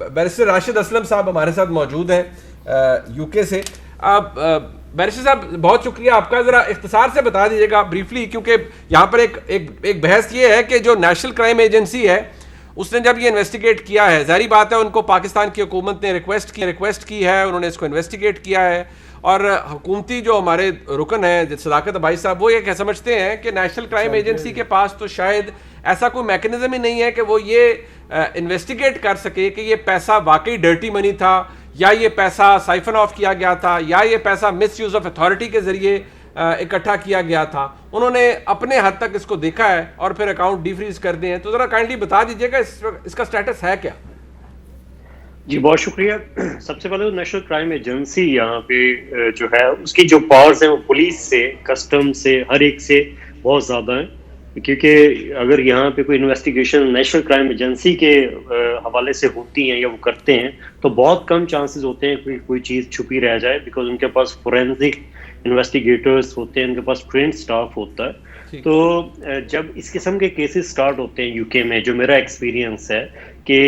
Barrister Rashid Aslam साहब हमारे साथ मौजूद हैं यूके से। आप बैरिस्टर साहब बहुत शुक्रिया आपका, ज़रा इख्तिसार से बता दीजिएगा ब्रीफली, क्योंकि यहाँ पर एक बहस ये है कि जो नेशनल क्राइम एजेंसी है उसने जब ये इन्वेस्टिगेट किया है, ज़ाहिर बात है उनको पाकिस्तान की हुकूमत ने रिक्वेस्ट की है, उन्होंने इसको इन्वेस्टिगेट किया है, और हुकूमती जो हमारे रुकन हैं सदाकत भाई साहब, वो ये समझते हैं कि नेशनल क्राइम एजेंसी के पास तो शायद ऐसा कोई मैकेनिज्म ही नहीं है कि वो ये इन्वेस्टिगेट कर सके कि ये पैसा वाकई डर्टी मनी था, या ये पैसा साइफन ऑफ किया गया था, या ये पैसा मिस यूज़ ऑफ अथॉरिटी के ज़रिए इकट्ठा किया गया था। उन्होंने अपने हद तक इसको देखा है और फिर अकाउंट डिफ्रीज कर दिए हैं। तो ज़रा काइंडली बता दीजिएगा इसका स्टेटस है क्या? जी बहुत शुक्रिया। सबसे पहले तो नेशनल क्राइम एजेंसी यहाँ पे जो है उसकी जो पावर्स हैं वो पुलिस से, कस्टम से, हर एक से बहुत ज़्यादा है, क्योंकि अगर यहाँ पे कोई इन्वेस्टिगेशन नेशनल क्राइम एजेंसी के हवाले से होती हैं या वो करते हैं तो बहुत कम चांसेस होते हैं कि कोई चीज़ छुपी रह जाए, बिकॉज उनके पास फोरेंसिक इन्वेस्टिगेटर्स होते हैं, उनके पास ट्रेंड स्टाफ होता है। तो जब इस किस्म के केसेस स्टार्ट होते हैं यूके में, जो मेरा एक्सपीरियंस है कि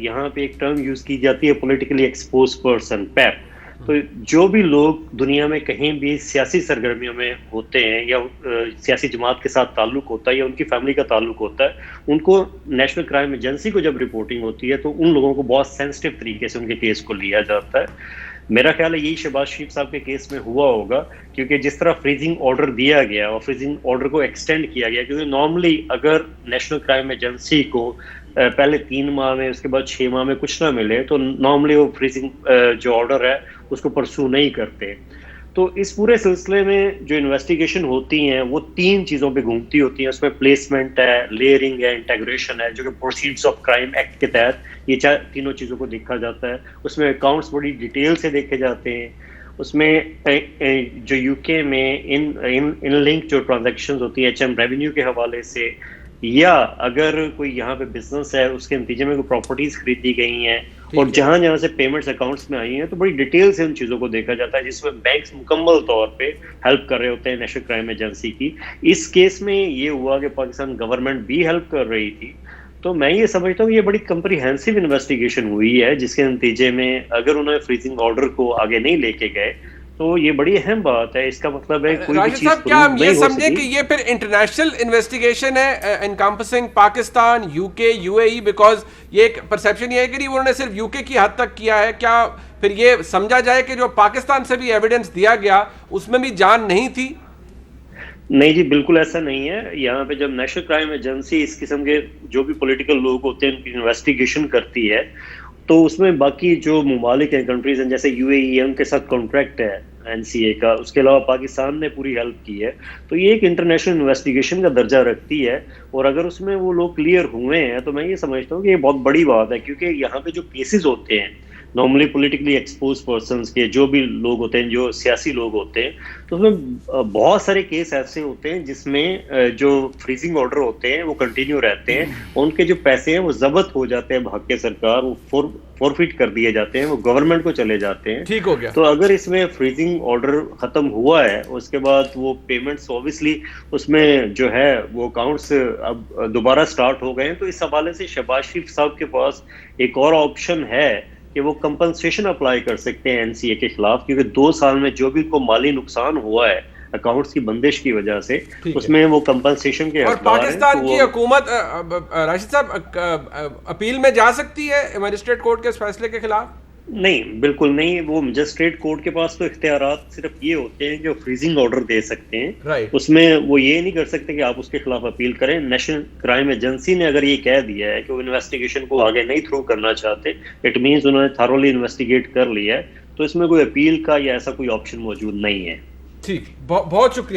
यहाँ पे एक टर्म यूज़ की जाती है पॉलिटिकली एक्सपोज पर्सन, पैप। तो जो भी लोग दुनिया में कहीं भी सियासी सरगर्मियों में होते हैं या सियासी जमात के साथ ताल्लुक होता है या उनकी फैमिली का ताल्लुक होता है, उनको नेशनल क्राइम एजेंसी को जब रिपोर्टिंग होती है तो उन लोगों को बहुत सेंसिटिव तरीके से उनके केस को लिया जाता है। मेरा ख्याल है यही शहबाज शरीफ साहब के केस में हुआ होगा, क्योंकि जिस तरह फ्रीजिंग ऑर्डर दिया गया और फ्रीजिंग ऑर्डर को एक्सटेंड किया गया, क्योंकि नॉर्मली अगर नेशनल क्राइम एजेंसी को पहले 3 माह में, उसके बाद 6 माह में कुछ ना मिले तो नॉर्मली वो फ्रीजिंग जो ऑर्डर है उसको परसू नहीं करते। तो इस पूरे सिलसिले में जो इन्वेस्टिगेशन होती हैं वो 3 चीज़ों पे घूमती होती हैं। उसमें प्लेसमेंट है, लेयरिंग है, इंटेग्रेशन है, जो कि प्रोसीड्स ऑफ क्राइम एक्ट के तहत ये तीनों चीज़ों को देखा जाता है। उसमें अकाउंट्स बड़ी डिटेल से देखे जाते हैं। उसमें जो यूके में इन लिंक जो ट्रांजैक्शंस होती है एचएम रेवेन्यू के हवाले से, या अगर कोई यहाँ पे बिजनेस है उसके नतीजे में कोई प्रॉपर्टीज खरीदी गई हैं और जहां जहां से पेमेंट्स अकाउंट्स में आई हैं, तो बड़ी डिटेल से उन चीज़ों को देखा जाता है, जिसमें बैंक्स मुकम्मल तौर पे हेल्प कर रहे होते हैं नेशनल क्राइम एजेंसी की। इस केस में ये हुआ कि पाकिस्तान गवर्नमेंट भी हेल्प कर रही थी। तो मैं ये समझता हूँ ये बड़ी कम्प्रिहेंसिव इन्वेस्टिगेशन हुई है, जिसके नतीजे में अगर उन्होंने फ्रीजिंग ऑर्डर को आगे नहीं लेके गए तो ये बड़ी अहम बात है। इसका मतलब है कोई भी चीज क्या हम ये समझे कि ये फिर इंटरनेशनल इन्वेस्टिगेशन है encompassing Pakistan, UK, UAE, because ये एक परसेप्शन ये है कि उन्होंने सिर्फ यूके की हद तक किया है। क्या फिर ये समझा जाए कि जो पाकिस्तान से भी एविडेंस दिया गया उसमें भी जान नहीं थी? नहीं जी, बिल्कुल ऐसा नहीं है। यहाँ पे जब नेशनल क्राइम एजेंसी इस किस्म के जो भी पॉलिटिकल लोग होते हैं उनकी इन्वेस्टिगेशन करती है तो उसमें बाकी जो ममालिक हैं, कंट्रीज हैं, जैसे यूएई, उनके साथ कॉन्ट्रैक्ट है एनसीए का, उसके अलावा पाकिस्तान ने पूरी हेल्प की है, तो ये एक इंटरनेशनल इन्वेस्टिगेशन का दर्जा रखती है। और अगर उसमें वो लोग क्लियर हुए हैं तो मैं ये समझता हूँ कि ये बहुत बड़ी बात है, क्योंकि यहाँ पे जो केसेस होते हैं नॉर्मली पॉलिटिकली एक्सपोज पर्सन्स के, जो भी लोग होते हैं, जो सियासी लोग होते हैं, तो उसमें बहुत सारे केस ऐसे होते हैं जिसमें जो फ्रीजिंग ऑर्डर होते हैं वो कंटिन्यू रहते हैं, उनके जो पैसे हैं वो जब्त हो जाते हैं भाग के सरकार, वो फॉरफिट कर दिए जाते हैं, वो गवर्नमेंट को चले जाते हैं। ठीक हो गया। तो अगर इसमें फ्रीजिंग ऑर्डर खत्म हुआ है उसके बाद वो पेमेंट्स ऑब्वियसली उसमें जो है वो अकाउंट्स अब दोबारा स्टार्ट हो गए हैं, तो इस हवाले से शहबाज शरीफ साहब के पास एक और ऑप्शन है कि वो कंपनसेशन अप्लाई कर सकते हैं एनसीए के खिलाफ, क्योंकि 2 साल में जो भी को माली नुकसान हुआ है अकाउंट्स की बंदिश की वजह से, उसमें वो कंपनसेशन के और पाकिस्तान की हुकूमत राशिद साहब अपील में जा सकती है मजिस्ट्रेट कोर्ट के इस फैसले के खिलाफ? नहीं, बिल्कुल नहीं। वो मजिस्ट्रेट कोर्ट के पास तो इख्तियारात सिर्फ ये होते हैं कि वो फ्रीजिंग ऑर्डर दे सकते हैं, उसमें वो ये नहीं कर सकते कि आप उसके खिलाफ अपील करें। नेशनल क्राइम एजेंसी ने अगर ये कह दिया है कि वो इन्वेस्टिगेशन को आगे नहीं थ्रू करना चाहते, इट मीन्स उन्होंने थॉरोली इन्वेस्टिगेट कर लिया है, तो इसमें कोई अपील का या ऐसा कोई ऑप्शन मौजूद नहीं है। ठीक, बहुत शुक्रिया।